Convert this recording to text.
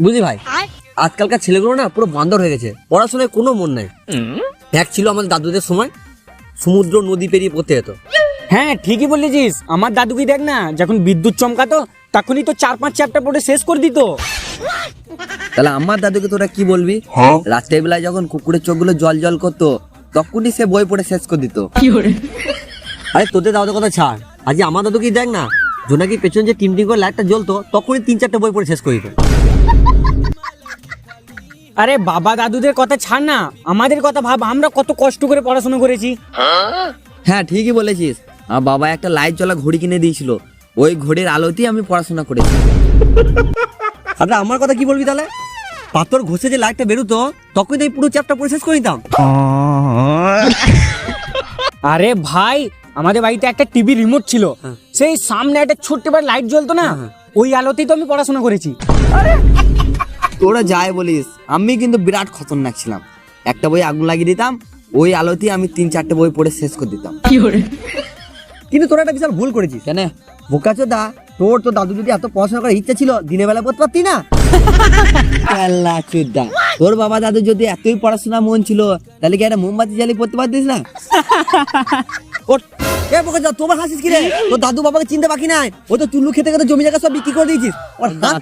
বুঝলি ভাই, আজকালকার ছেলেগুলো না পুরো বান্দর হয়ে গেছে, পড়াশোনায় কোনো মন নাই। এক ছিল আমাদের দাদুদের সময়, সমুদ্র নদী পেরিয়ে পড়তে যেত। হ্যাঁ ঠিকই বলেছিস, আমার দাদুকে দেখ না, যখন বিদ্যুৎ চমকাতো তখনই তো 4-5 চ্যাপ্টার পড়ে শেষ করে দিত। তাহলে আমার দাদুকে তোরা কি বলবি? রাত্রের বেলায় যখন কুকুরের চোখগুলো জল জল করতো তখনই সে বই পড়ে শেষ করে দিত। আরে তোদের দাদুর কথা ছাড়, আজ আমার দাদুকে দেখ না, জোনাকির পেছনে যে টিম করে লাইটটা জ্বলতো তখনই 3-4টা বই পড়ে শেষ করে দিত। আরে বাবা দাদুদের কথা ছাড় না, আমাদের কথা ভাব, আমরা কত কষ্ট করে পড়াশোনা করেছি। হ্যাঁ ঠিকই বলেছিস, আমার বাবা একটা লাইট জ্বলা ঘড়ি কিনে দিয়েছিল, ওই ঘড়ির আলোতেই আমি পড়াশোনা করেছি। আরে আমার কথা কি বলবি তাহলে? পাথর ঘষে যে লাইটটা বেরোতো তখন তো এই পুরো চ্যাপ্টার পড়ে শেষ করে দিতাম। আরে ভাই, আমাদের বাড়িতে একটা টিভি রিমোট ছিল, সেই সামনে একটা ছোট্ট বার লাইট জ্বলতো না, ওই আলোতেই তো আমি পড়াশোনা করেছি। তোরা যাই বলিস, আমি কিন্তু বিরাট খতরনাক ছিলাম। একটা বই আগুন লাগিয়ে দিতাম, ওই আলোতেই আমি 3-4টে বই পড়ে শেষ করে দিতাম। কিন্তু তোরা একটা বিশাল ভুল করেছিস। কেন বোকাচোদা, তোর তো দাদু যদি এত পড়াশোনা করার ইচ্ছা ছিল দিনের বেলা পড়তে পারতি না? আল্লাহ চোদা, তোর বাবা দাদু যদি এতই পড়াশোনা মন ছিল তাহলে কি একটা মোমবাতি জ্বালিয়ে পড়তে পারতিস না? এ বোকাচোদা, তোমার হাসিস কি রে? তোর দাদু বাবাকে চিনতে বাকি নাই, ও তো চুল্লু খেতে খেতে জমি জায়গা সব বিক্রি করে দিয়েছিস। ওর হাত